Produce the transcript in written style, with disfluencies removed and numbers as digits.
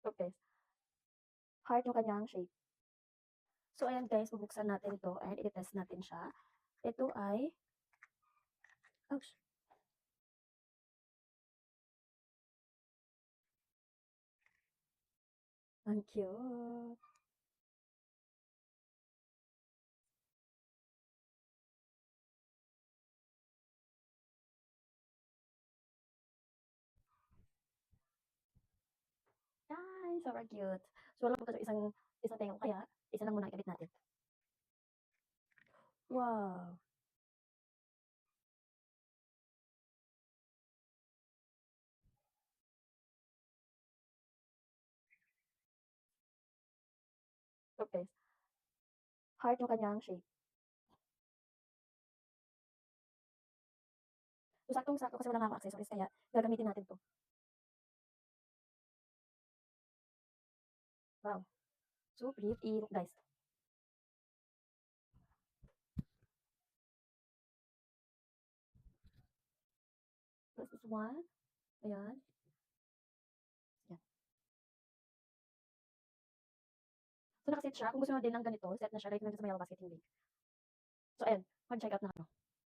Okay. Heart yung kanyang shape. So, ayan guys, bubuksan natin 'to and i-test natin siya. Ito ay ouch! Ang cute. Ay, sobrang cute. So, wala po kasi isang isang tenga ko kaya isa lang muna ikabit natin. Wow! Okay. Heart yung kanyang shape. So, saktong-sakto kasi wala nga akong accessories kaya gagamitin natin 'to. Wow! So pretty, look guys. This is one. Ayan. Yan. So, naka-set siya. Kung gusto mo din ng ganito, set na siya like sa may basket yung link. So, ayan, mag-check out na ako.